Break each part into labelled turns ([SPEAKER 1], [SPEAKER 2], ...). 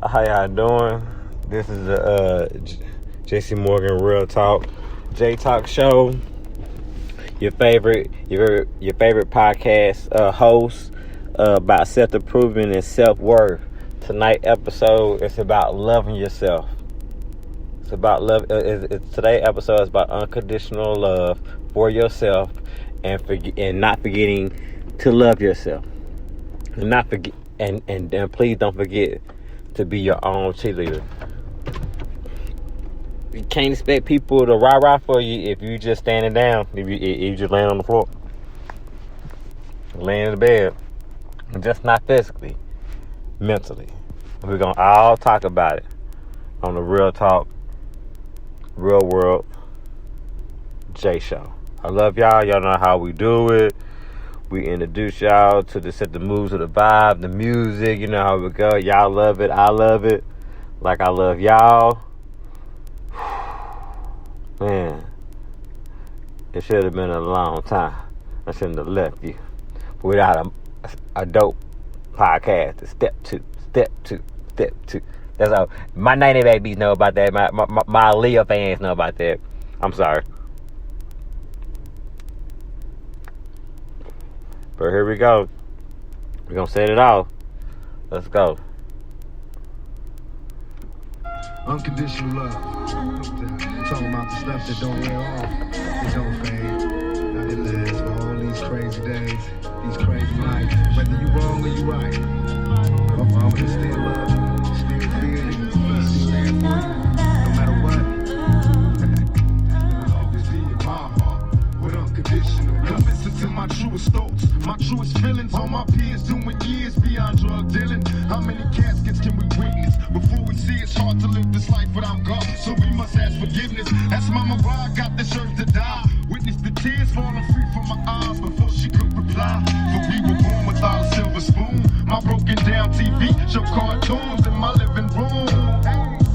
[SPEAKER 1] How y'all doing? This is the JC Morgan Real Talk J Talk Show. Your favorite podcast host about self-improvement and self-worth. Tonight's episode is about loving yourself. It's about love. Today's episode is about unconditional love for yourself and not forgetting to love yourself. And not forget and please don't forget to be your own cheerleader. You can't expect people to rah-rah for you if you just standing down, if you just laying on the floor, laying in the bed, and just not physically, mentally. We're going to all talk about it on the Real Talk, Real World J Show. I love y'all. Y'all know how we do it. We introduce y'all to set the moves of the vibe, the music. You know how we go. Y'all love it. I love it. Like I love y'all. Man, it should have been a long time. I shouldn't have left you without a dope podcast. Step two. That's all. My 90 babies know about that. My Leo fans know about that. I'm sorry. But here we go. We're going to set it off. Let's go.
[SPEAKER 2] Unconditional love. Talking about the stuff that don't wear off. It don't fade. Now it lasts for all these crazy days, these crazy nights. Whether you wrong or you right, I'm gonna still love you, still feel you, still there for you, no matter what. I'll always be in my heart with unconditional love. Listen to my truest thoughts, my truest feelings. All my peers doing years beyond drug dealing. How many caskets can we witness before we see it's hard to live this life without God? So we must ask forgiveness. That's Mama why I got this earth to die. Witness the tears falling free from my eyes before she could reply. For we were born without a silver spoon. My broken down TV show cartoons in my living room.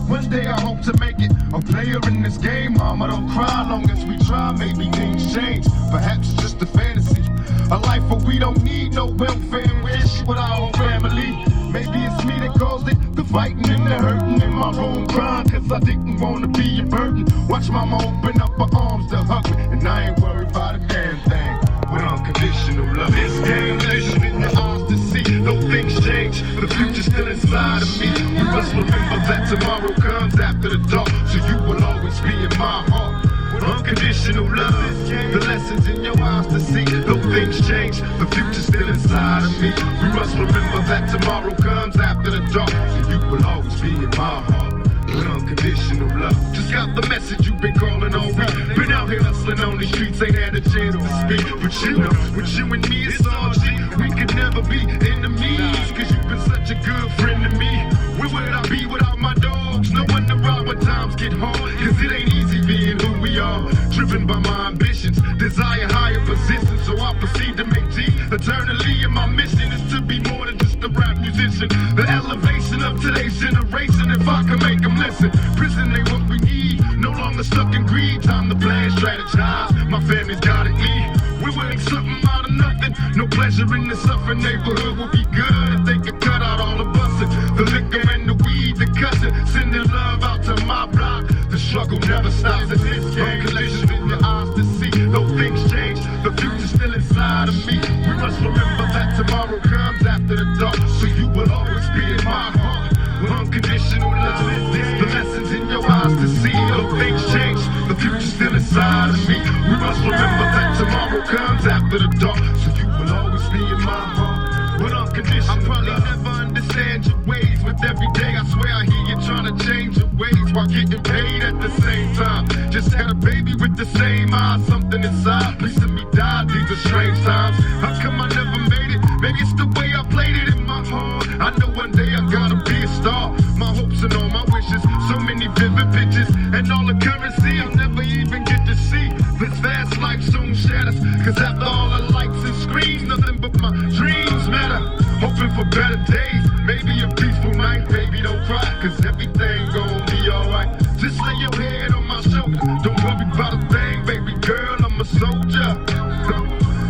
[SPEAKER 2] One day I hope to make it a player in this game. Mama, don't cry long as we try. Maybe things change. Perhaps it's just a fantasy. A life where we don't need no welfare and wish with our whole family. Maybe it's me that caused it, the fighting and the hurting in my own grind. Cause I didn't want to be a burden. Watch mama open up her arms to hug me. And I ain't worried about a damn thing. With unconditional love. This game listen in your eyes to see. No things change, the future's still inside of me. We must remember that tomorrow comes after the dark. So you will always be in my heart. Unconditional love, the lessons in your eyes to see. Though things change, the future's still inside of me. We must remember that tomorrow comes after the dark. So you will always be in my heart. With unconditional love. Just got the message you've been calling all week. Been out here hustling on these streets, ain't had a chance to speak. But you know, with you and me it's all G. We could never be enemies, cause you've been such a good friend to me. Where would I be without my dogs? No one to ride when times get hard. Cause it ain't easy being who we are. Driven by my ambitions, desire higher positions. So I proceed to make G eternally. And my mission is to be more than just a rap musician. The elevation of today's generation. If I can make them listen. Prison ain't what we need. No longer stuck in greed. Time to plan, strategize. My family's gotta eat. We're winning something out of nothing. No pleasure in the suffering. Neighborhood would be good if they could cut out all the busting. The liquor and the weed, the cussing. Sending love out to my block. The struggle never stops in this game. Collisions in your eyes to see. Though things change, the future's still inside of me. We must remember that tomorrow comes after the dark. So you will always be in my heart. With unconditional love, the lessons in your eyes to see. Though things change, the future's still inside of me. We must remember that tomorrow comes after the dark. So you will always be in my heart. With unconditional love. I probably never understand your ways. With every day I swear I hear you trying to change your ways while getting paid at the same time. Just had a baby with the same eyes. Something inside, please let me die. These are strange times. How come I never made it? Maybe it's the way I played it in my heart. I know one day I'm gonna be a star. My hopes and all my wishes, so many vivid pictures, and all the currency I'll never even get to see. This fast life soon shatters, cause after all the lights and screens, nothing but my dreams matter. Hoping for better days, maybe a peaceful night. Baby, don't cry, cause everything gon' be alright. Just lay your head on my shoulder, don't worry about a thing, baby girl, I'm a soldier.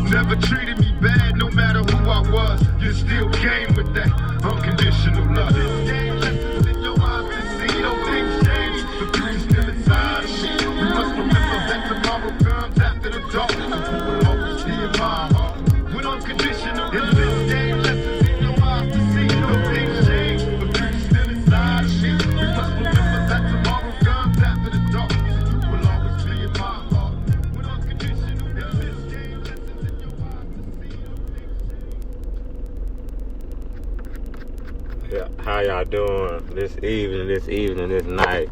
[SPEAKER 2] Never treated me bad, no matter who I was. You still came with that unconditional love.
[SPEAKER 1] How y'all doing this evening, this night?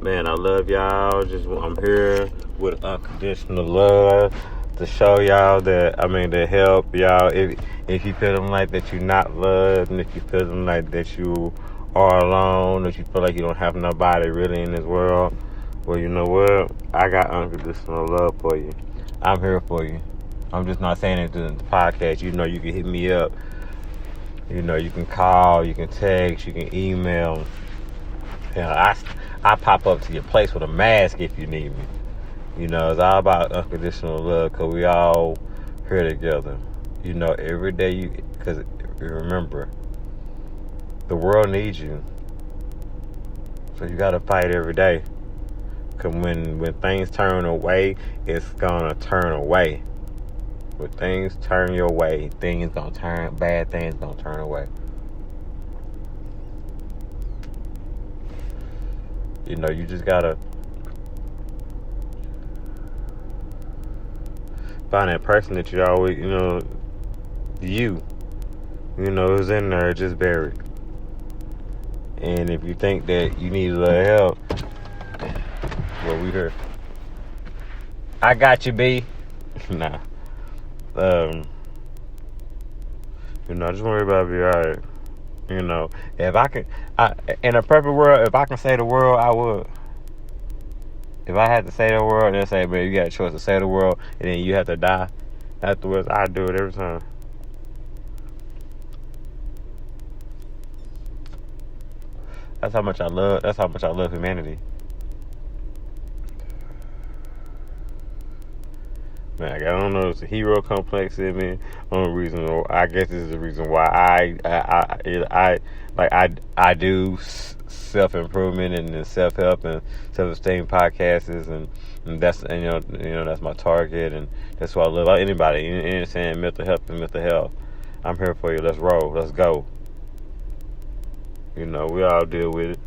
[SPEAKER 1] Man, I love y'all. I'm here with unconditional love to show y'all that, to help y'all. If you feeling like that you're not loved, and if you feeling like that you are alone, if you feel like you don't have nobody really in this world, well, you know what? I got unconditional love for you. I'm here for you. I'm just not saying it in the podcast. You can hit me up. You can call, you can text, you can email. I pop up to your place with a mask if you need me. It's all about unconditional love, because we all here together. Every day because remember, the world needs you. So you got to fight every day. Because when things turn away, it's going to turn away. When things turn your way, bad things going to turn away. You just got to find that person that you always, who's in there just buried. And if you think that you need a little help, well, we here. I got you, B. Nah. I just worry about it, be alright. If I can, in a perfect world, if I can save the world, I would. If I had to save the world, then say, man, you got a choice to save the world, and then you have to die afterwards, I'd do it every time. That's how much I love humanity. Man, I don't know if it's a hero complex in me. I guess this is the reason why I do self-improvement and self-help and self-esteem podcasts, and that's that's my target, and that's why I love anybody saying mental health. I'm here for you. Let's roll. Let's go. We all deal with it.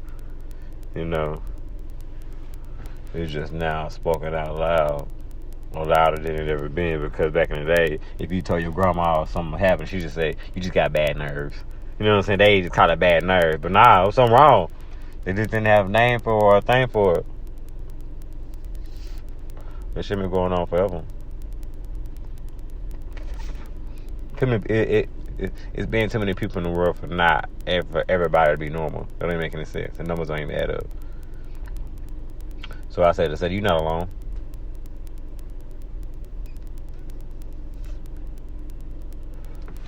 [SPEAKER 1] It's just now spoken out loud. Or louder than it ever been, because back in the day, if you told your grandma something happened, she just say, you just got bad nerves. You know what I'm saying? They just call it bad nerves. But nah, it was something wrong. They just didn't have a name for it or a thing for it. This shit been going on forever. It's been too many people in the world for everybody to be normal. That don't even make any sense. The numbers don't even add up. So I said, you're not alone.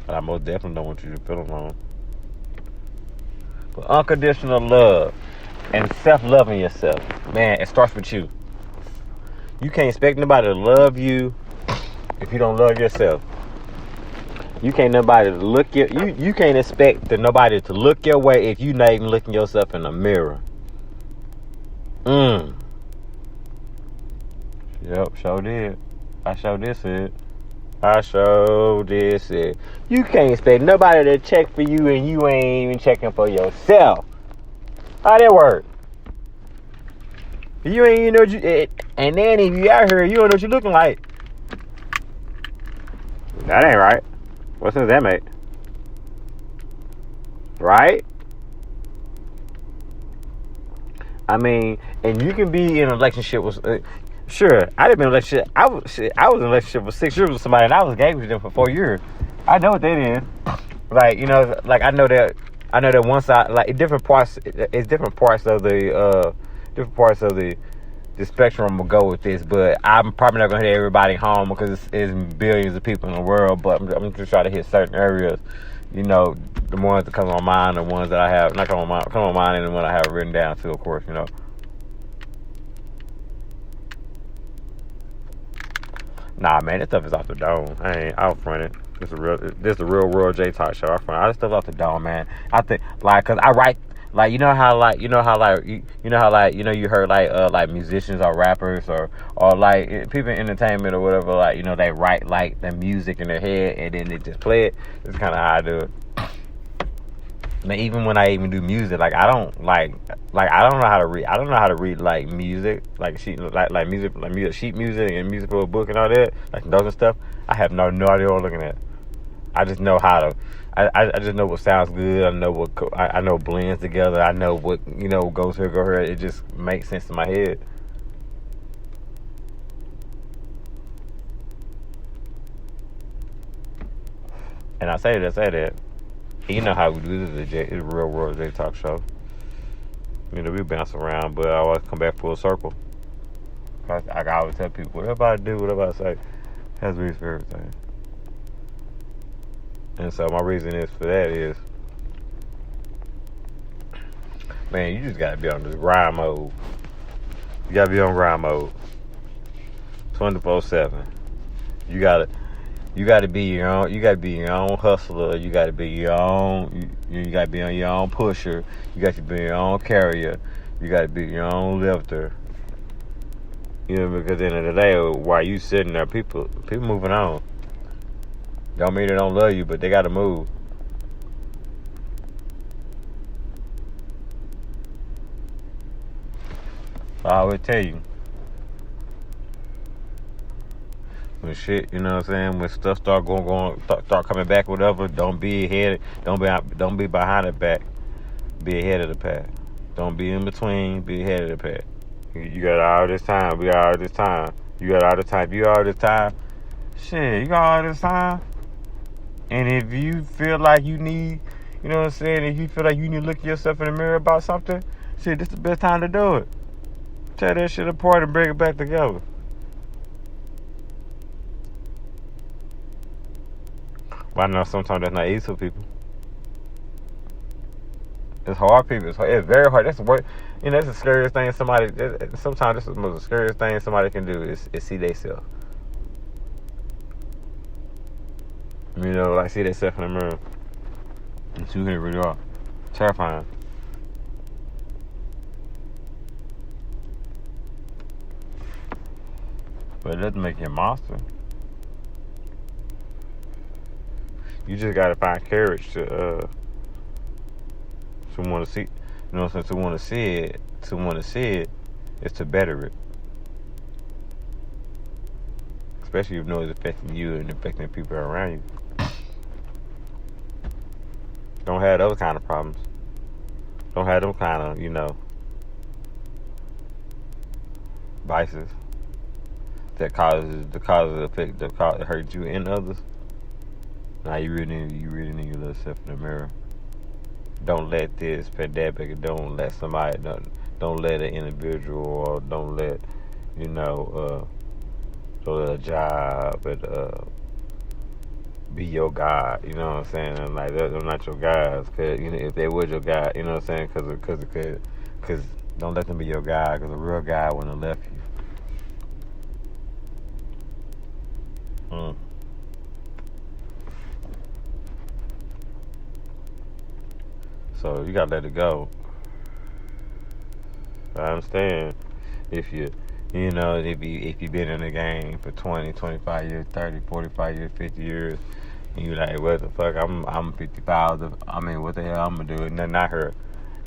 [SPEAKER 1] But I most definitely don't want you to feel alone. But unconditional love and self-loving yourself, man, it starts with you. You can't expect nobody to love you if you don't love yourself. You can't you can't expect nobody to look your way if you're not even looking yourself in the mirror. Yep, sure did. I sure did it. You can't expect nobody to check for you and you ain't even checking for yourself. How that work? You ain't even know and then if you out here, you don't know what you're looking like. That ain't right. What sense that make? Right? And you can be in a relationship with. Sure, I didn't be in a relationship. I was in a relationship for 6 years with somebody, and I was engaged with them for 4 years. I know what that is. I know that one side, different parts. It's different parts of the spectrum will go with this. But I'm probably not gonna hit everybody home because it's billions of people in the world. But I'm just trying to hit certain areas. The ones that come on mind, the ones that I have not come on mind, and the one I have written down too, of course. Nah, man, this stuff is off the dome. I ain't out front it. This is the real world J Talk show. I front all this stuff off the dome, man. I think cause I write you heard musicians or rappers or people in entertainment or whatever, they write the music in their head and then they just play it. That's kind of how I do it. Man, even when I even do music, I don't know how to read. I don't know how to read music, music sheet music and music for a book and all that, those and stuff. I have no idea what I'm looking at. I just know how to. I just know what sounds good. I know what I know blends together. I know what goes here, go here. It just makes sense in my head. And I say that. You know how we do this is the Real World J Talk Show. We bounce around, but I always come back full circle. I always tell people, whatever I do, whatever I say, has reason for everything. And so my reason is for that is, man, you just gotta be on this grind mode. You gotta be on grind mode, 24/7. You gotta be your own. You gotta be your own hustler. You gotta be your own. You gotta be on your own pusher. You got to be your own carrier. You gotta be your own lifter. Because at the end of the day, while you sitting there, people moving on. Don't mean they don't love you, but they gotta move. I always tell you, when shit, when stuff start start coming back, whatever, don't be ahead, don't be behind the pack, be ahead of the pack. Don't be in between, be ahead of the pack. You got all this time, we got all this time. You got all this time, you got all this time. Shit, you got all this time. And if you feel like you need, if you feel like you need to look at yourself in the mirror about something, shit, this is the best time to do it. Tear that shit apart and bring it back together. But I know sometimes that's not easy for people. It's hard, people. It's very hard. That's the worst. That's the scariest thing sometimes this is the most scariest thing somebody can do is see themselves. Like see themselves in the mirror. And see who they really are. Terrifying. But it doesn't make you a monster. You just gotta find courage to want to see, to want to see it is to better it. Especially if it's affecting you and affecting people around you. Don't have those kind of problems. Don't have them kind of, vices that hurt you and others. Now you really need to look yourself in the mirror. Don't let this pandemic, don't let an individual, or don't let a job be your God. You know what I'm saying? And like they're not your guys, cause if they were your God, you know what I'm saying? Cause don't let them be your God, cause a real guy wouldn't have left you. So you gotta let it go. I understand if you've been in the game for 20, 25 years, 30, 45 years, 50 years, and you're like, what the fuck, I'm 55, what the hell I'm gonna do? And not her.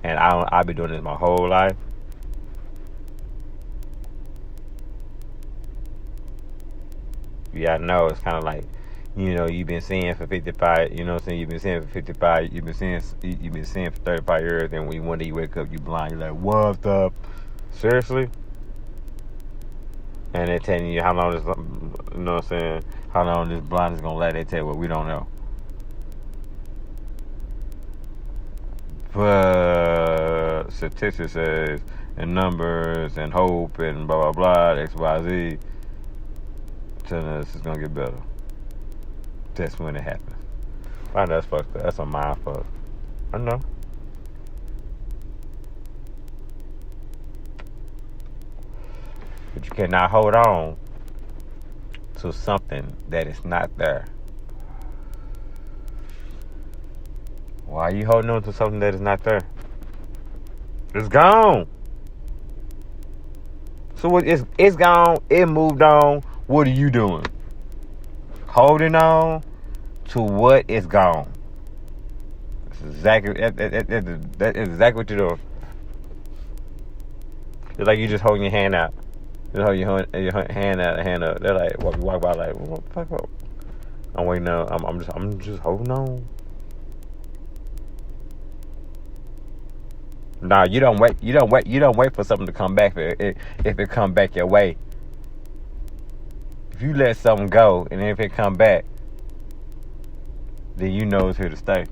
[SPEAKER 1] And I've been doing this my whole life. Yeah, I know, it's kind of like, you've been seeing for 55, you've been seeing for 55, you've been seeing for 35 years, and when one day you wake up, you blind, you're like, what up? Seriously? And they're telling you how long this, how long this blind is gonna last. They tell you, well, we don't know. But statistics says, and numbers, and hope, and blah, blah, blah, X, Y, Z, telling us it's gonna get better. That's when it happens. I know that's fucked up. That's a mind fuck. I know. But you cannot hold on to something that is not there. Why are you holding on to something that is not there? It's gone. So what? It's gone. It moved on. What are you doing? Holding on to what is gone. That's exactly what you're doing. It's like you just holding your hand out. Just hold your hand out, hand up. They're like, walk by like, what the fuck? I'm waiting on. I'm just holding on. Nah, you don't wait. You don't wait. You don't wait for something to come back. If it come back your way, if you let something go and if it come back, then you know it's here to stay.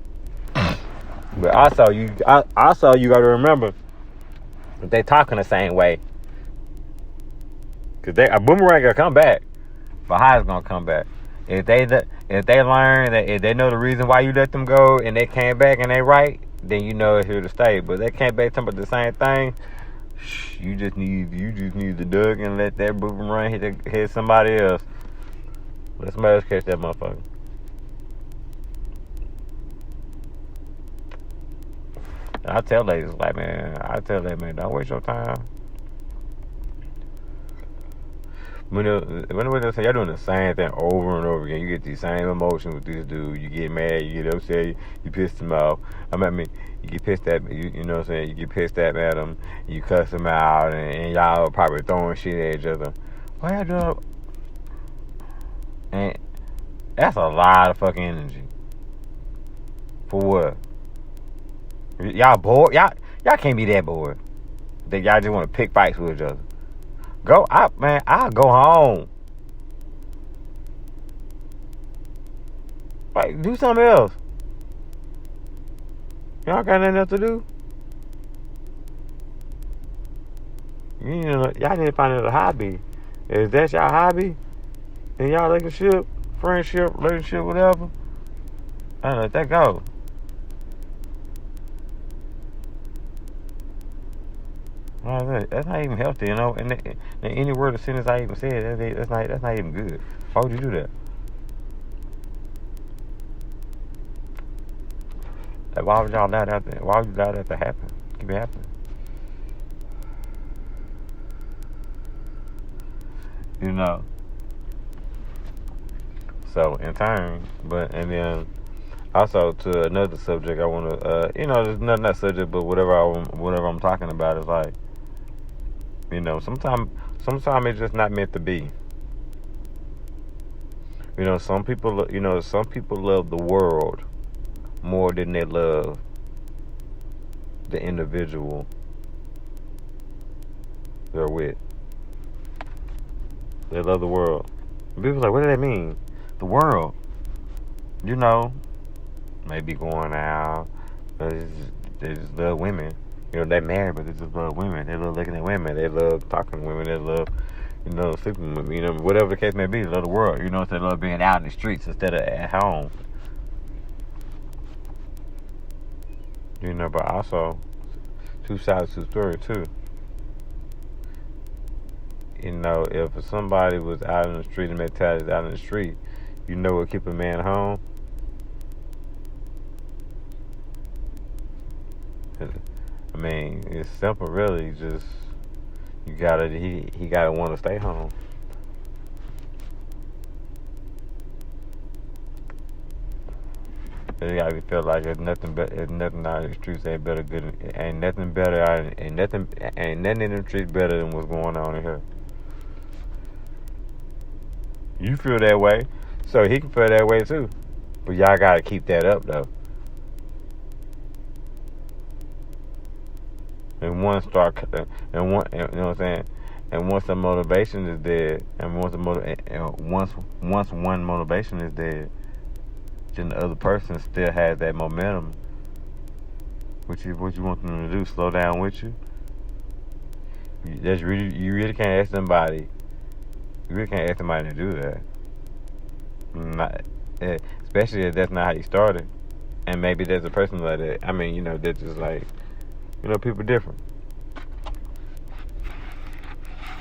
[SPEAKER 1] But also you got to remember that they talking the same way. Cause a boomerang gonna come back, but how it's gonna come back? If they learn that, if they know the reason why you let them go and they came back and they right, then you know it's here to stay. But they came back talking about the same thing. You just need to duck and let that boomerang hit somebody else. Let somebody else catch that motherfucker. I tell ladies man, don't waste your time. When they say you're doing the same thing over and over again, you get these same emotions with this dude. You get mad, you get upset, you piss him off. You get pissed at you know what I'm saying? You get pissed at him, you cuss him out, and y'all probably throwing shit at each other. Why y'all do? And that's a lot of fucking energy. For what? Y'all bored? Y'all can't be that bored. That y'all just want to pick fights with each other. I'll go home. Like, do something else. Y'all got nothing else to do? You know, y'all need to find another hobby. If that's y'all hobby, and y'all relationship, friendship, whatever, I let that go. That's not even healthy, you know. And any word of sentence I even said, that's not even good. Why would you do that? Like, why would y'all allow that? Why would you allow that to happen? Keep it happening. You know. So in turn, and then also to another subject, I want to, there's not that subject, but whatever I'm talking about is like, you know, sometimes it's just not meant to be. You know, some people love the world more than they love the individual they're with. They love the world. And people are like, what does that mean? The world. You know, maybe going out. They just love women. You know, they married, but they just love women. They love looking at women. They love talking to women. They love, sleeping with women. You know, whatever the case may be, they love the world. You know, they love being out in the streets instead of at home. You know, but also, two sides to the story, too. You know, if somebody was out in the street and mentality is out in the street, you know what keep a man home? I mean, it's simple, really. Just he gotta want to stay home. He gotta feel like there's nothing out in the streets ain't nothing in the streets better than what's going on in here. You feel that way, so he can feel that way too. But y'all gotta keep that up though. And you know what I'm saying? And once the motivation is dead, and once one motivation is dead, then the other person still has that momentum. What you want them to do? Slow down with you? You really can't ask somebody. You really can't ask somebody to do that. Especially if that's not how you started. And maybe there's a person like that. I mean, they're just like, people different.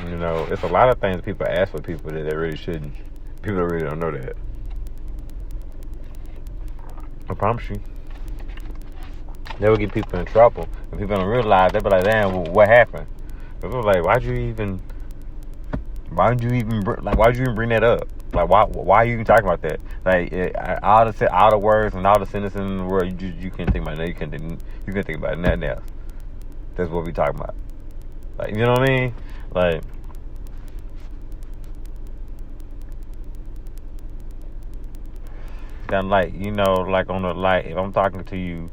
[SPEAKER 1] It's a lot of things people ask for people that they really shouldn't. People really don't know that. I promise you. They will get people in trouble. And people don't realize, they'll be like, damn, what happened? People are like, why'd you even bring that up? Like, why are you even talking about that? Like, all the words and all the sentences in the world, you can't think about that. You can't think about nothing else. That's what we talking about. Like, you know what I mean? Like, that, like, you know, like on the, like, if I'm talking to you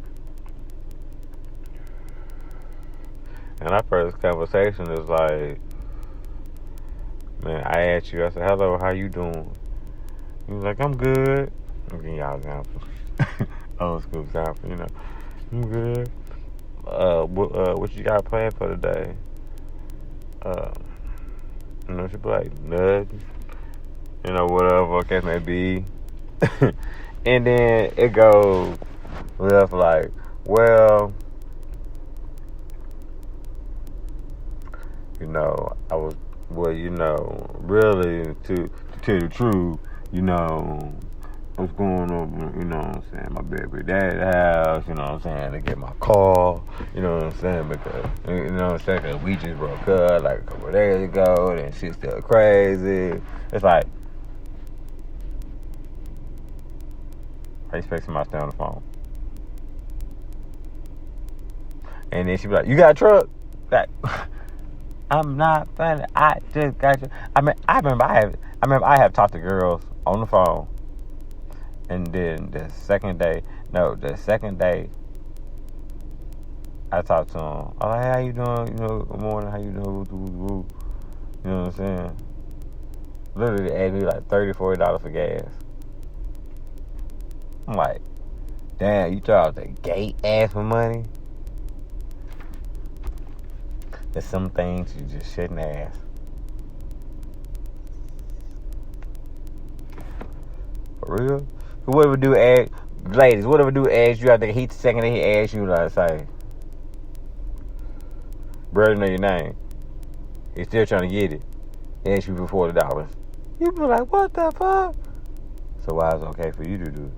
[SPEAKER 1] and our first conversation is like, man, I asked you, I said, hello, how you doing? He was like, I'm good. I'm giving y'all an example. Old school example, you know. I'm good. What you got planned for today? You know, she be like, nothing. You know, whatever case may be. And then it goes left like, well, you know, you know, really, to tell the truth, you know, what's going on, you know what I'm saying, my baby daddy's house, you know what I'm saying, to get my car, you know what I'm saying, because, you know what I'm saying, because we just broke up like a couple of days ago, and she's still crazy. It's like, I expect somebody to stay on the phone. And then she be like, you got a truck? Like, I'm not funny. I just got you. I remember I have talked to girls on the phone. And then the second day, I talked to them. I'm like, hey, how you doing? You know, good morning. How you doing? You know what I'm saying? Literally asked me like $30, $40 for gas. I'm like, damn, you throw out the gate ass for money? There's some things you just shouldn't ask. For real? Whatever do ask, ladies, whatever do ask you, I think he's the second that he asks you, like, say, brother, know your name. He's still trying to get it. He asks you for $40. You be like, what the fuck? So why is it okay for you to do it?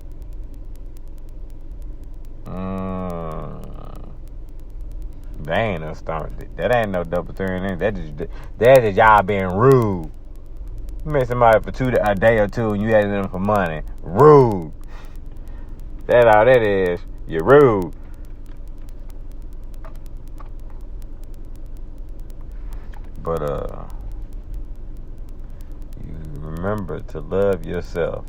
[SPEAKER 1] That ain't no starting. That ain't no double turning. That is y'all being rude. You met somebody for a day or two and you asked them for money. Rude. That's all that is. You're rude. But you remember to love yourself.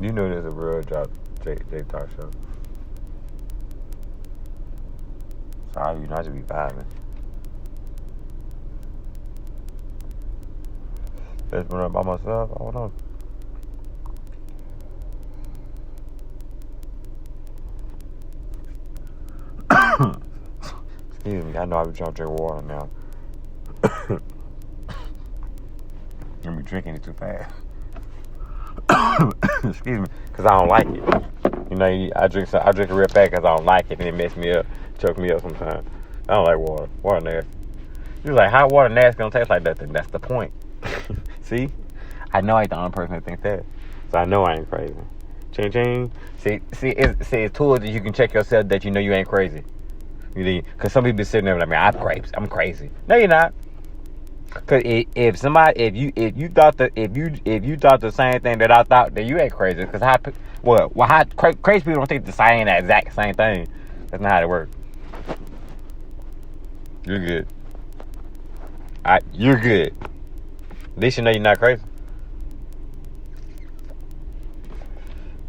[SPEAKER 1] You know there's a real job, J Talk Show. Sorry, you not to be vibing. Just when I'm by myself, I don't know. Excuse me, I know I've been trying to drink water now. I'm be drinking it too fast. Excuse me, because I don't like it. You know, I drink it real fast because I don't like it, and it mess me up, choke me up sometimes. I don't like water. Water nasty. You're like, hot water nasty don't taste like nothing. That's the point. See? I know I ain't the only person that thinks that. So I know I ain't crazy. Ching ching. See, it's tools that you can check yourself that you know you ain't crazy. Because some people be sitting there like, man, I'm crazy. No, you're not. Because if you thought the same thing that I thought, then you ain't crazy. Because crazy people don't think the exact same thing. That's not how it works. You're good. You're good. At least you know you're not crazy.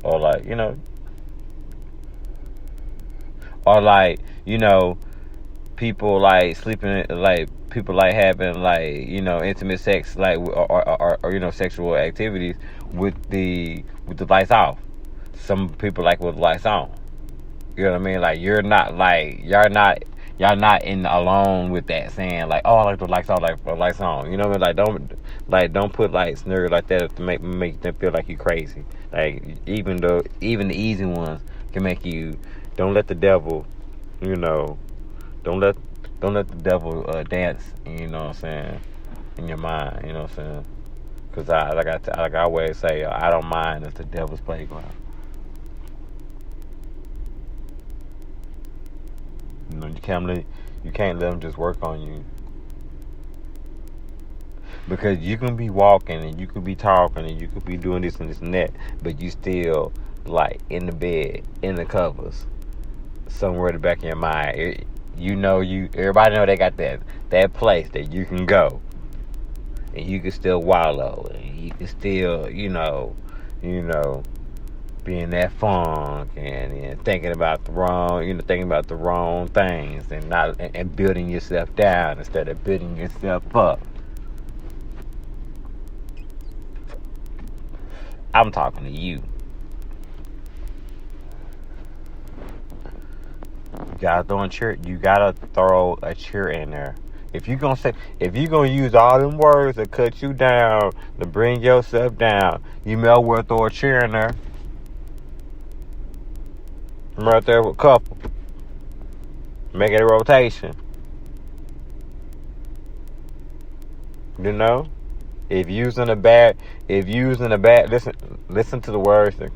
[SPEAKER 1] Or like, you know. Or like, you know, people like sleeping, like people like having like, you know, intimate sex, like or you know, sexual activities with the lights off. Some people like with the lights on. You know what I mean? Like y'all not in alone with that, saying like, oh, I like the lights on, like the lights on. You know what I mean? Don't put like scenarios like that to make them feel like you crazy. Like even the easy ones can make you. Don't let the devil, you know, don't let the devil dance. You know what I'm saying? In your mind, you know what I'm saying? Because I always say, I don't mind if the devil's playground. You know, you can't let them just work on you. Because you can be walking and you could be talking and you could be doing this and this and that, but you still like in the bed, in the covers, somewhere in the back of your mind. Everybody know they got that place that you can go and you can still wallow and you can still, be in that funk and thinking about the wrong things and building yourself down instead of building yourself up. I'm talking to you. You gotta throw a cheer in there. If you're gonna use all them words to cut you down, to bring yourself down, you may well throw a cheer in there. I'm right there with a couple. Make it a rotation. If using a bad, listen to the words that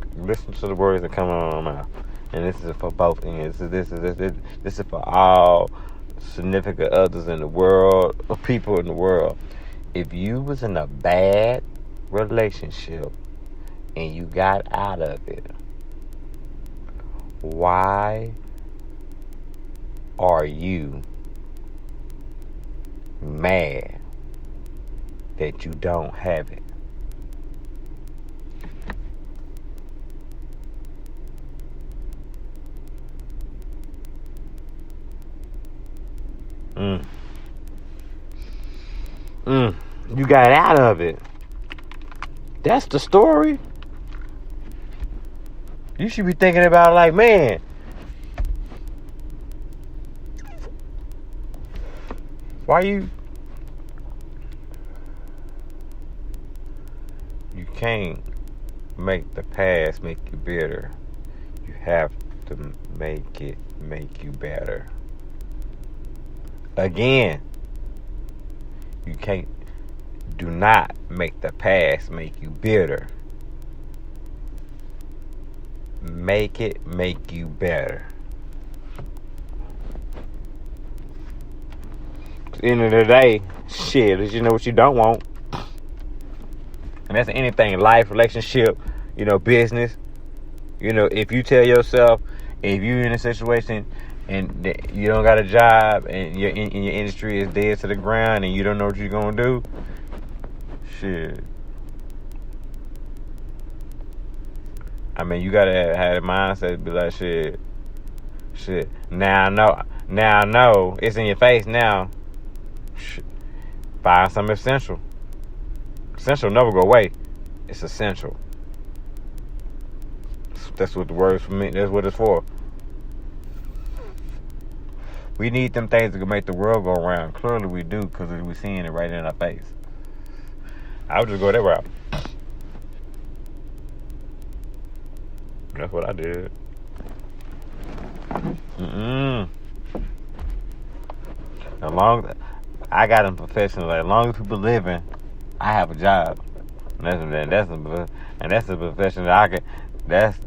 [SPEAKER 1] come out of my mouth. And this is for both ends. This is for all significant others in the world, or people in the world. If you was in a bad relationship and you got out of it, why are you mad that you don't have it? You got out of it. That's the story. You should be thinking about like, man, why you can't make the past make you bitter. You have to make it make you better. Again, do not make the past make you bitter. Make it make you better. At the end of the day, shit, you know what you don't want. And that's anything, life, relationship, business. If you tell yourself, if you're in a situation and you don't got a job and your industry is dead to the ground and you don't know what you're going to do, shit. I mean, you got to have a mindset to be like, shit. Now I know. It's in your face now. Shit. Find something essential. Essential never go away. It's essential. That's what the word is for me. That's what it's for. We need them things to make the world go around. Clearly we do, because we're seeing it right in our face. I would just go that route. That's what I did. As long as I got them professional, as long as people living, I have a job. That's a profession that I can. That's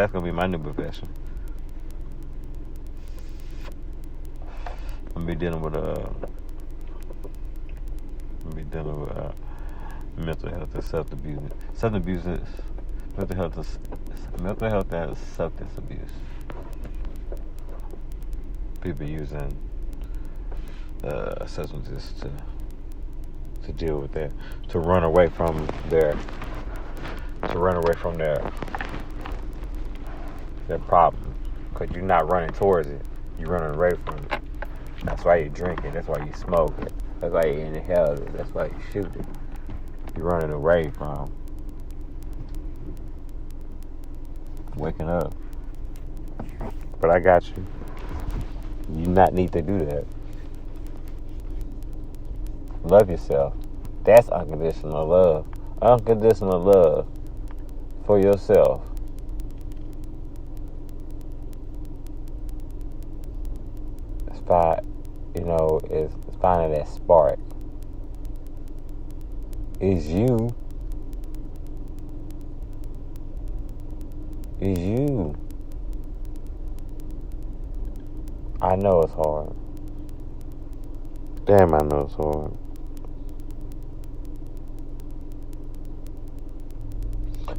[SPEAKER 1] gonna be my new profession. I'm be dealing with mental health and substance abuse. Mental health and substance abuse. People using substances to deal with that, to run away from their problem, because you're not running towards it, you're running away from it. That's why you drink it. That's why you smoke it. That's why you inhale it. That's why you shoot it. You're running away from waking up. But I got you. You not need to do that. Love yourself. That's unconditional love. Unconditional love for yourself. It's finding that spark. Is you. I know it's hard. Damn, I know it's hard.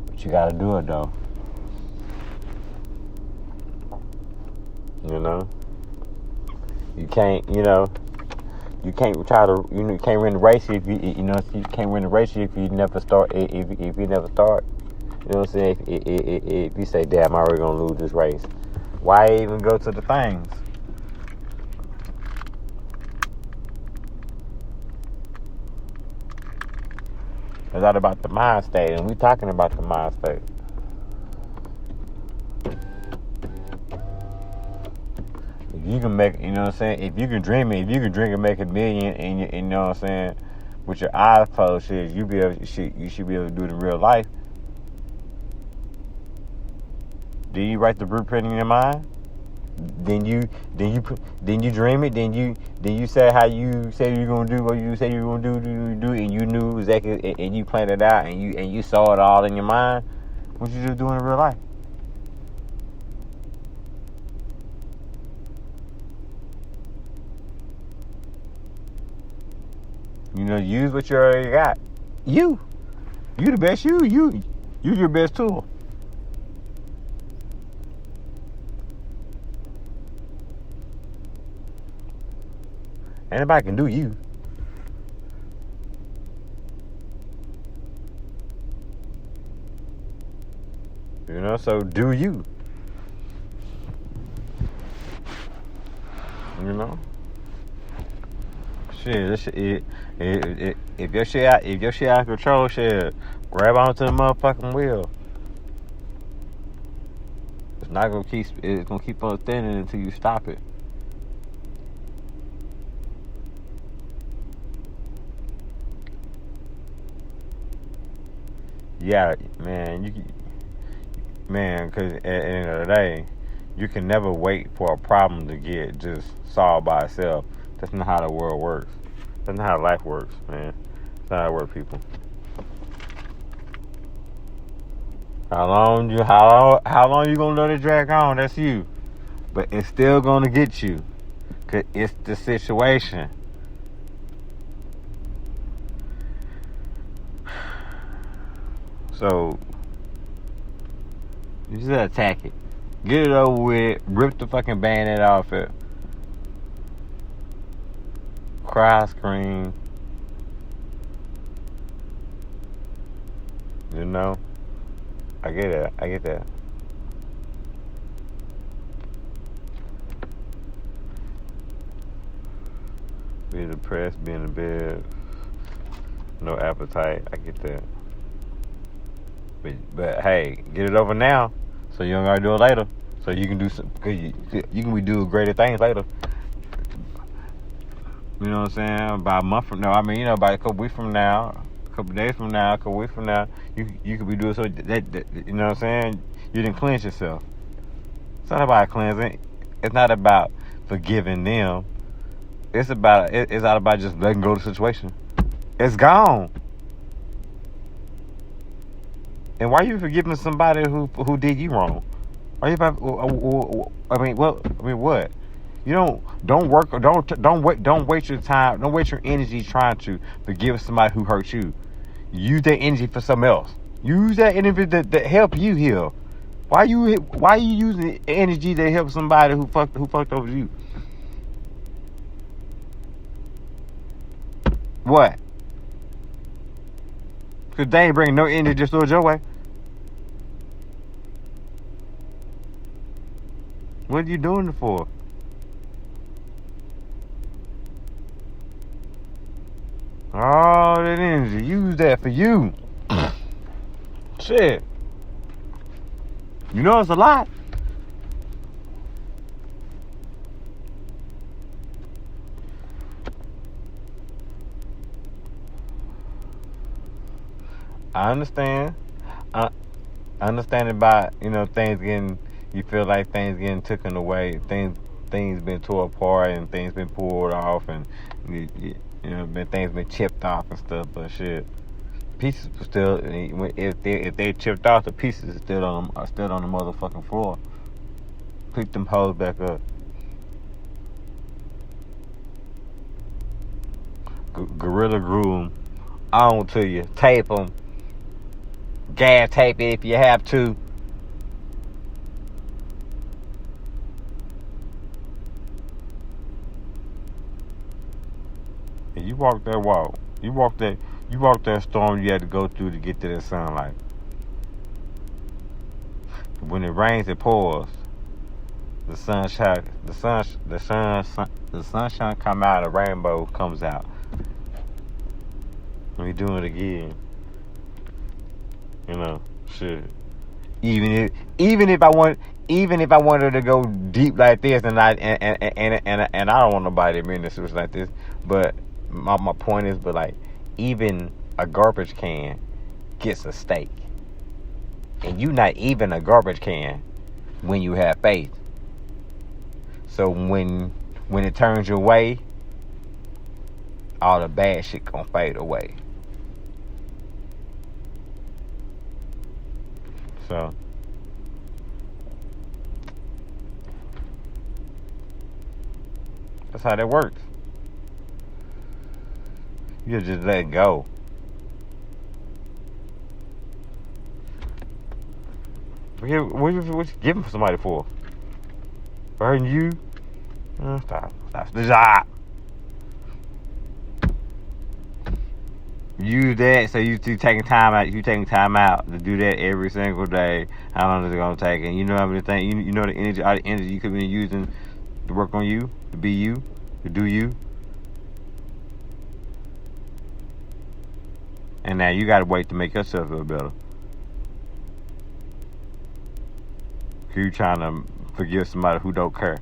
[SPEAKER 1] But you gotta do it though. You can't, You can't try to, you can't win the race if you can't win the race if you never start. If you never start, you know what I'm saying. If you say, "Damn, I'm already gonna lose this race," why even go to the things? It's all about the mind state, and we talking about the mind state. If you can make, you know what I'm saying, if you can dream it, if you can drink and make $1 million, and you know what I'm saying, with your eyes closed, shit, you should be able to do it in real life. Do you write the blueprint in your mind? Then you dream it. Then you say how you say you're gonna do what you say you're gonna do, and you knew exactly, and you planned it out, and you saw it all in your mind. What you just doing in real life? You know, use what you already got. You the best. You your best tool. Anybody can do you. You know, so do you. You know? Shit, if your shit out of control, shit, grab onto the motherfucking wheel. It's gonna keep on spinning until you stop it. Yeah, man, because at the end of the day, you can never wait for a problem to get just solved by itself. That's not how the world works. That's not how life works, man. That's not how it works, people. How long you gonna let it drag on? That's you. But it's still gonna get you. 'Cause it's the situation. So you just attack it. Get it over with. Rip the fucking Band-Aid off it. Cry, scream. You know? I get that. Be depressed, be in the bed, no appetite. I get that. But hey, get it over now, so you don't gotta do it later. So you can do some, cause you can do greater things later. You know what I'm saying? About a month from now, by a couple weeks from now, a couple days from now, a couple weeks from now, you could be doing so that you know what I'm saying? You didn't cleanse yourself. It's not about cleansing. It's not about forgiving them. It's not about just letting go of the situation. It's gone. And why are you forgiving somebody who did you wrong? Why you about? What? You don't waste your time. Don't waste your energy trying to forgive somebody who hurt you. Use that energy for something else. Use that energy that help you heal. Why you using energy to help somebody who fucked over you? What? Because they ain't bringing no energy just towards your way. What are you doing it for? All that energy, use that for you. Shit. You know it's a lot. I understand. I understand about, things getting, you feel like things getting taken away, things been tore apart and things been pulled off and, things been chipped off and stuff, but shit, pieces still, if they chipped off, the pieces are still on the motherfucking floor. Pick them hoes back up. Gorilla glue them on to you, tape them. Gas tape it if you have to. And you walk that walk. You walk that storm you had to go through to get to that sunlight. When it rains, it pours. The sunshine come out, the rainbow comes out. We doing it again. You know, shit. Even if I wanted to go deep like this, and I don't want nobody to be in this like this, but my point is, but like, even a garbage can gets a steak, and you not even a garbage can when you have faith. So when it turns your way, all the bad shit gonna fade away. So that's how that works. You just let it go. What you giving somebody for? For hurting you? Stop the job. Use that, so you taking time out. You taking time out to do that every single day. How long is it gonna take? And you know how many things? You know all the energy you could be using to work on you, to be you, to do you. And now you gotta wait to make yourself feel better. You trying to forgive somebody who don't care.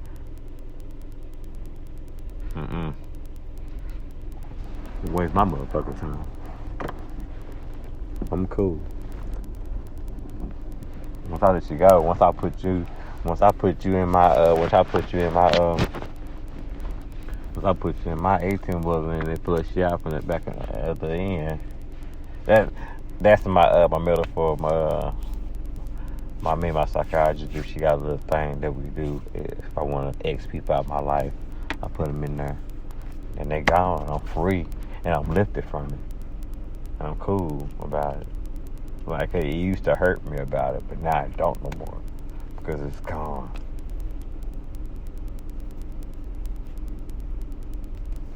[SPEAKER 1] Waste my motherfucking time. I'm cool. Once I let you go, once I put you in my 18 buzzer and they flush you out from the back at the end. That's my metaphor. My psychiatrist do. She got a little thing that we do. If I want to X people out of my life, I put them in there, and they gone. I'm free, and I'm lifted from it. And I'm cool about it. Like, it used to hurt me about it, but now it don't no more because it's gone.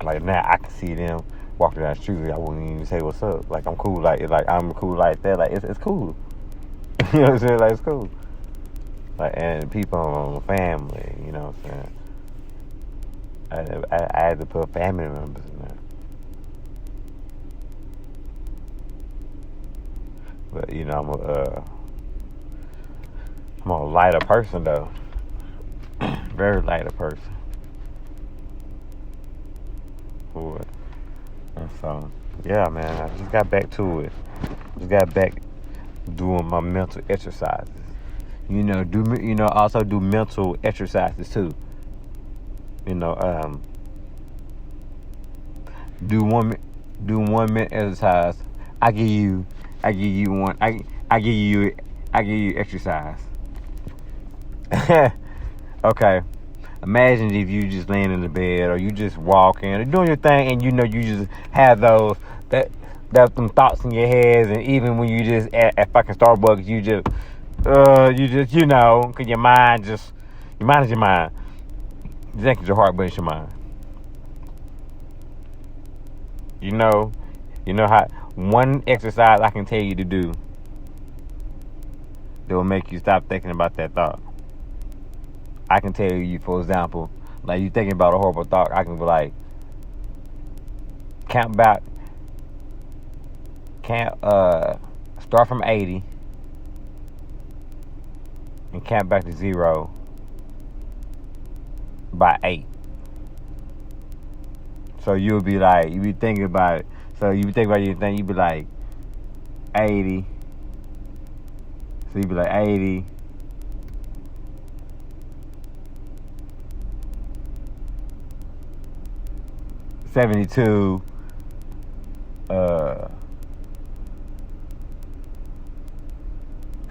[SPEAKER 1] Like, now I can see them walking down the street. I wouldn't even say what's up. Like, I'm cool. Like I'm cool like that. Like, it's cool. You know what I'm saying? Like, it's cool. Like, and people, family. You know what I'm saying? I had to put family members in there. But you know, I'm a lighter person though. Very lighter person. Boy. And so, yeah, man, I just got back to it. Just got back doing my mental exercises. Also do mental exercises too. You know, do one minute exercise. I give you one. I give you exercise. Okay. Imagine if you just laying in the bed or you just walking or doing your thing, and you just have those them thoughts in your head, and even when you just at fucking Starbucks, you just because your mind is your mind. You think it's your heart, but it's your mind. You know how one exercise I can tell you to do that will make you stop thinking about that thought. I can tell you, for example, like you thinking about a horrible thought, I can be like, start from 80 and count back to 0 by 8. So you be thinking about it. So you be thinking about your thing, you be like 80. So you be like 80. 72.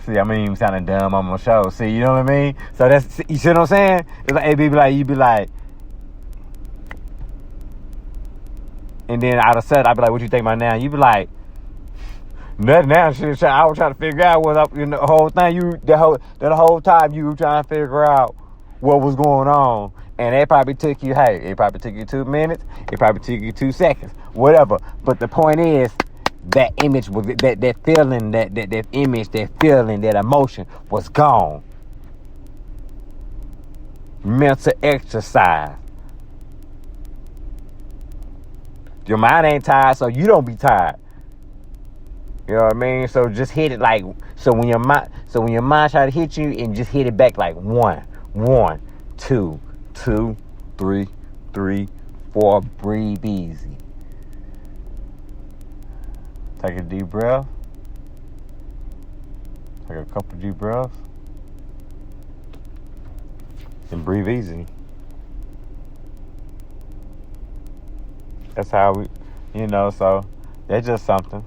[SPEAKER 1] See, I'm even sounding dumb on my show. See, you know what I mean? So that's, you see what I'm saying? It's like, you be like, and then out of sudden, I'd be like, what you think about now? You be like, nothing now. Shit, I was trying to figure out what up, the whole thing. The whole time you were trying to figure out what was going on, And it probably took you, it probably took you 2 minutes. It probably took you 2 seconds. Whatever. But the point is, that image was, that feeling, that image, that feeling, that emotion was gone. Mental exercise. Your mind ain't tired, so you don't be tired. You know what I mean? So just hit it like, so when your mind try to hit you, and just hit it back like 1, 2, 2, 3, 3, 4. Breathe easy. Take a deep breath. Take a couple deep breaths. And breathe easy. That's how we, so that's just something.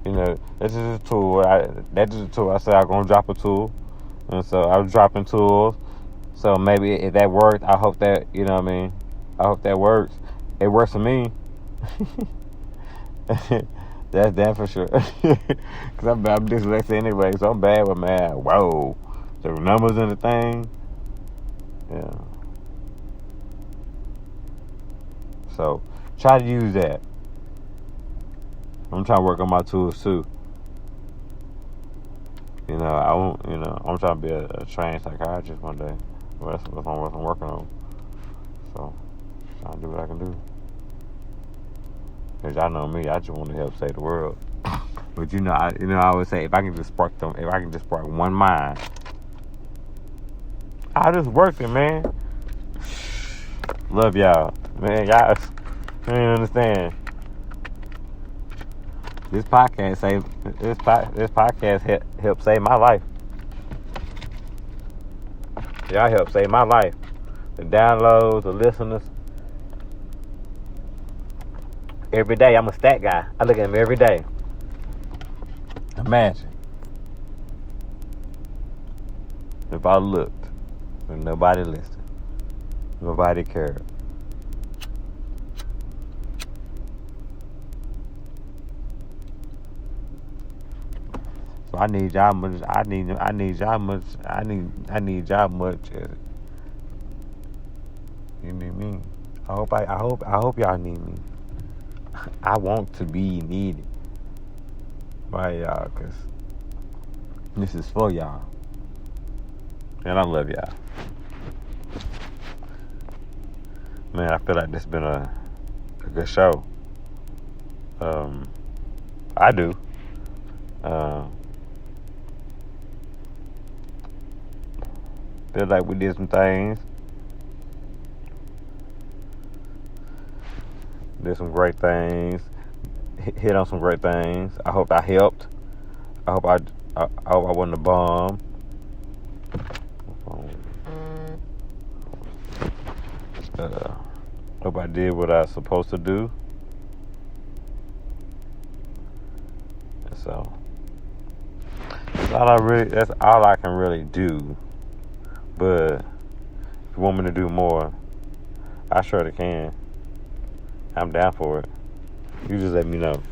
[SPEAKER 1] That's just a tool. I said I'm going to drop a tool. And so I was dropping tools. So maybe if that works, I hope that, I hope that works. It works for me. That's damn for sure. Because I'm dyslexic anyway, so I'm bad with math. Whoa. The numbers in the thing. Yeah. So try to use that. I'm trying to work on my tools too. I'm trying to be a trained psychiatrist one day. Well, that's what I'm working on. So, trying to do what I can do. Because y'all know me, I just want to help save the world. But I always say, if I can just spark one mind, I just worked it, man. Love y'all, man. Y'all ain't understand. This podcast helped save my life. Y'all helped save my life. The downloads, the listeners. Every day, I'm a stat guy. I look at them every day. Imagine if I looked and nobody listened, nobody cared. So I need y'all much. I need y'all much. I need y'all much. You need me. I hope y'all need me. I want to be needed by y'all, because this is for y'all. And I love y'all. Man, I feel like this has been a good show. I do. Feel like we did some things. Did some great things. Hit on some great things. I hope I helped. I hope I wasn't a bum. Hope I did what I was supposed to do. So that's all I can really do. But if you want me to do more, I surely can. I'm down for it. You just let me know.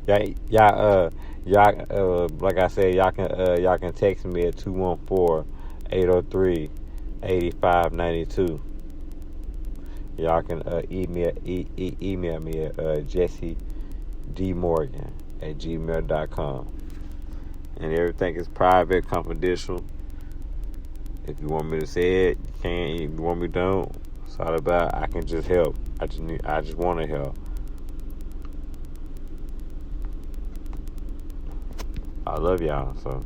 [SPEAKER 1] Y'all, like I said, y'all can text me at 214-803-8592. Y'all can email me at jessedmorgan@gmail.com. And everything is private, confidential. If you want me to say it, you can. If you want me to don't. It's all about, I can just help. I just want to help. I love y'all, so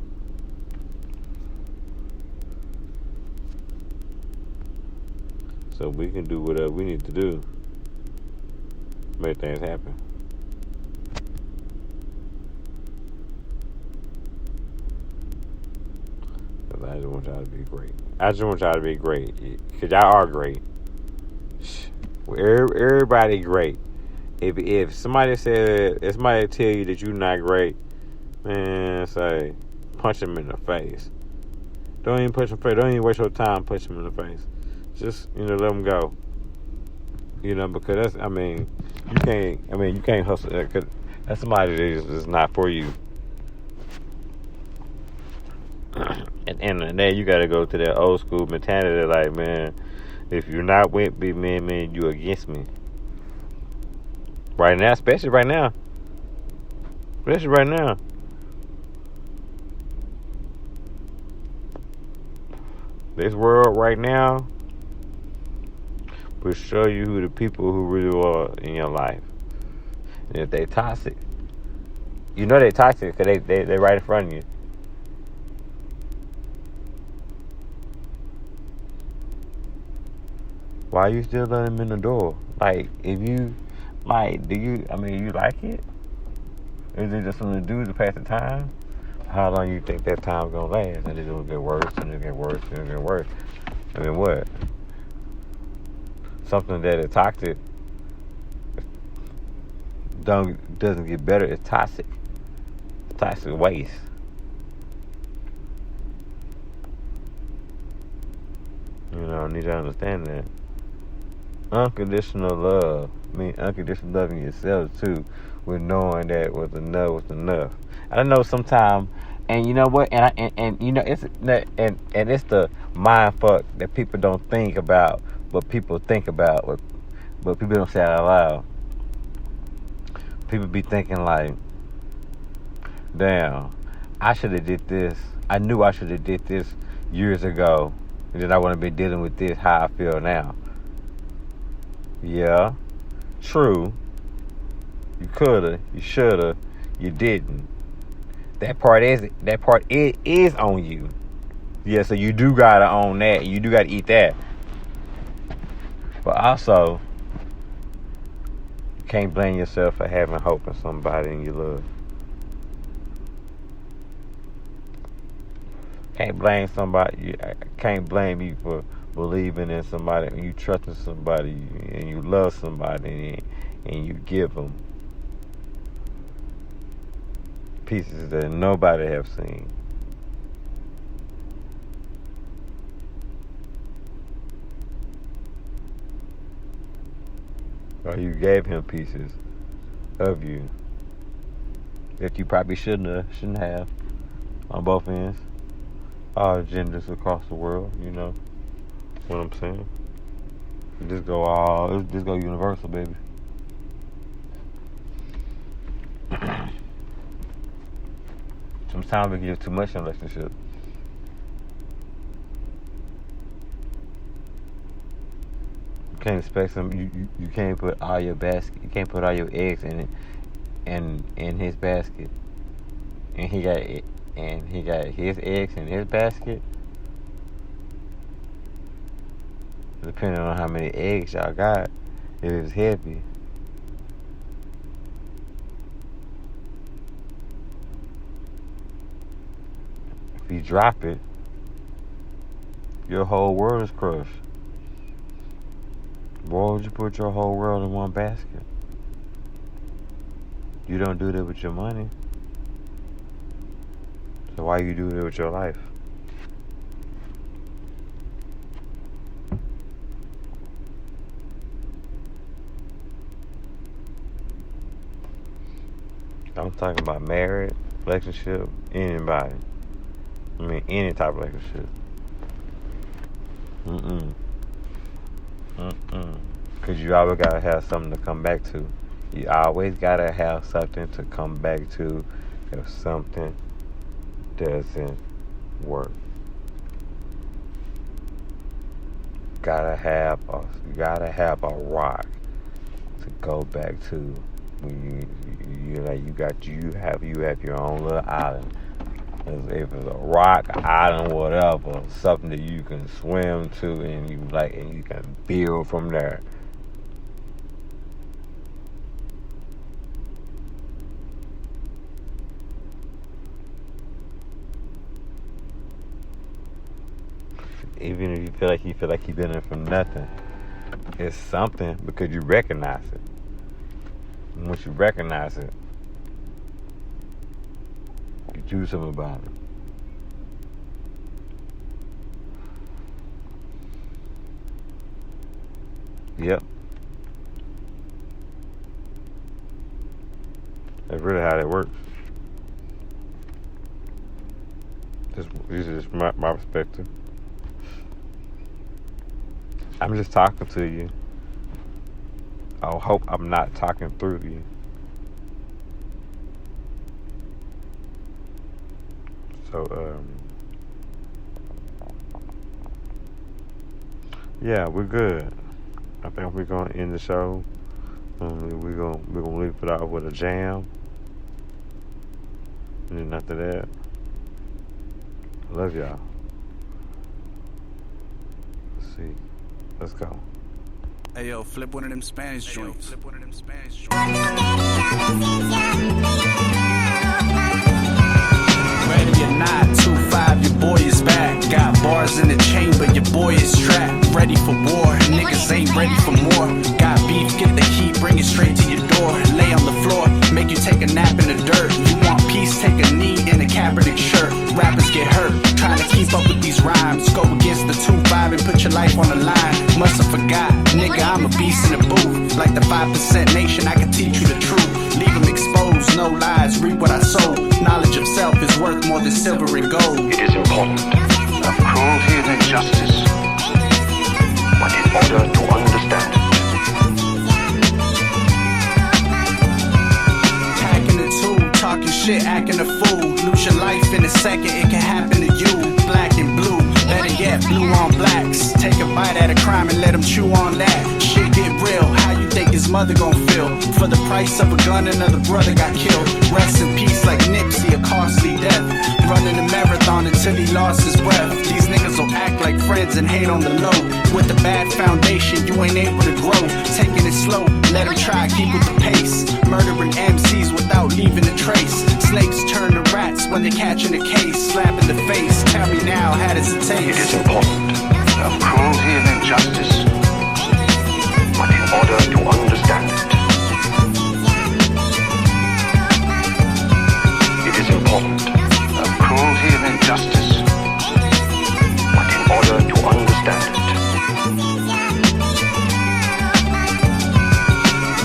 [SPEAKER 1] we can do whatever we need to do. Make things happen. Because I just want y'all to be great. Because y'all are great. Everybody great. If somebody tell you that you're not great, man, say, punch them in the face. Don't even punch them in the face. Don't even waste your time punching them in the face. Just, let them go. Because you can't hustle. Cause that's somebody that is not for you. At the end of the day, you got to go to that old school mentality, like, man, if you're not with me, man, you against me. Right now, especially right now. This world right now will show you who the people who really are in your life. And if they toxic, you know they toxic because they right in front of you. Why you still letting them in the door? Like, if you, like, you like it? Is it just something to do to pass the time? How long you think that time's gonna last? And it's gonna get worse, and it get worse, and it get worse. I mean, what? Something that is toxic doesn't get better. It's toxic. Toxic waste. You need to understand that. Unconditional love means unconditional loving yourself too, with knowing that was enough. I know sometimes, and you know what, and it's the mind fuck that people don't think about, but people think about, but people don't say it out loud. People be thinking like, damn, I should have did this. I knew I should have did this years ago, and then I wouldn't be dealing with this how I feel now. Yeah, true. You coulda, you shoulda, you didn't. That part is on you. Yeah, so you do gotta own that. You do gotta eat that. But also, you can't blame yourself for having hope in somebody in your love. Can't blame somebody. Can't blame you for believing in somebody, and you trusting somebody, and you love somebody, and you give them pieces that nobody have seen. Or you gave him pieces of you that you probably shouldn't have on both ends. All genders across the world, you know what I'm saying? Just go universal, baby. Sometimes we give too much in a relationship. You can't expect you can't put all your basket. You can't put all your eggs in it, in his basket. And he got his eggs in his basket. Depending on how many eggs y'all got, if it's heavy. If you drop it, your whole world is crushed. Why would you put your whole world in one basket? You don't do that with your money. So why you do it with your life? I'm talking about marriage, relationship, anybody. I mean, any type of relationship. Because you always got to have something to come back to. You always got to have something to come back to if something doesn't work. You gotta have a rock to go back to when you have your own little island. If it's a rock, island, whatever, something that you can swim to and you can build from there. Even if you feel like you've been in from nothing, it's something because you recognize it. And once you recognize it, you do something about it. Yep. That's really how that works. This is my perspective. I'm just talking to you. I hope I'm not talking through you. So, yeah, we're good. I think we're gonna end the show. We're gonna leave it out with a jam, and then after that, I love y'all. Let's see. Let's go.
[SPEAKER 3] Hey yo, flip one of them Spanish joints. Ready or not, 2-5, your boy is back. Got bars in the chamber, your boy is strapped. Ready for war, niggas ain't ready for more. Got beef, get the heat, bring it straight to your door. Lay on the floor, make you take a nap in the dirt. You want peace, take a knee in a Kaepernick shirt. Rappers get hurt, trying to keep up with these rhymes. Go against the 2-5 and put your life on the line. Must have forgot, nigga, I'm a beast in the booth. Like the 5% nation, I can teach you the truth. Leave them exposed, no lies, reap what I sow. Knowledge of self is worth more than silver and gold.
[SPEAKER 4] It is important of cruelty and injustice, but in order to understand it.
[SPEAKER 3] Packing the tool, talking shit, acting a fool. Lose your life in a second, it can happen to you. Black and blue, better yet, blue on blacks. Take a bite at a crime and let them chew on that. Shit get real, how you think his mother gon' feel? For the price of a gun, another brother got killed. Rest in peace like Nipsey, a costly death. Running a marathon until he lost his breath. These niggas will act like friends and hate on the low. With a bad foundation, you ain't able to grow. Taking it slow, let them try, keep with the pace. Murdering MCs without leaving a trace. Snakes turn to rats when they're catching a case. Slap in the face, tell me now, how does it taste?
[SPEAKER 4] It is important of cruelty and injustice, but in order to understand it. It is important of cruelty and injustice, but in order to understand it.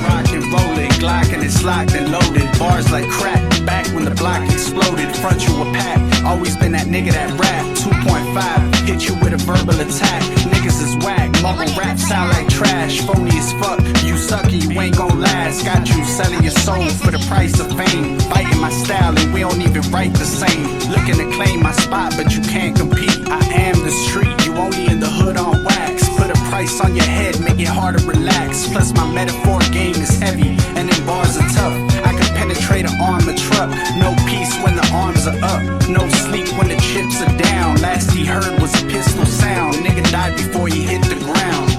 [SPEAKER 3] Rock and rolling, Glock and it's locked and loaded. Bars like crack, back when the block exploded. Front you a pack, always been that nigga that rap. 2.5, hit you with a verbal attack. Niggas is whack, mumble rap sound like trash. Phony as fuck, you suck and you ain't gon' last. Got you selling your soul for the price of fame. Biting my style and we don't even write the same. Looking to claim my spot but you can't compete. I am the street, you only in the hood on wax. Put a price on your head, make it hard to relax. Plus my metaphor game is heavy and them bars are tough. I can penetrate an armored truck. No peace when the arms are up. No sleep when the chips are down. Last he heard was a pistol sound. Nigga died before he hit the ground.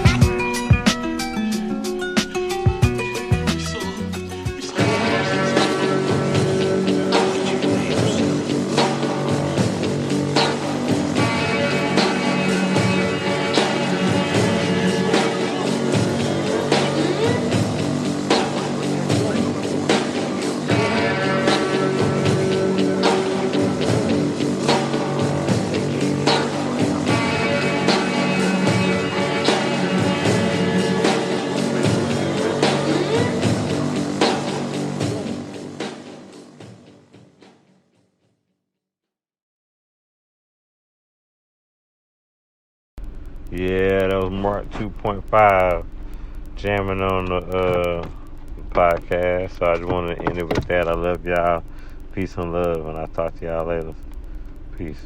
[SPEAKER 1] Yeah, that was Mark 2.5 jamming on the podcast. So I just want to end it with that. I love y'all. Peace and love, and I'll talk to y'all later. Peace.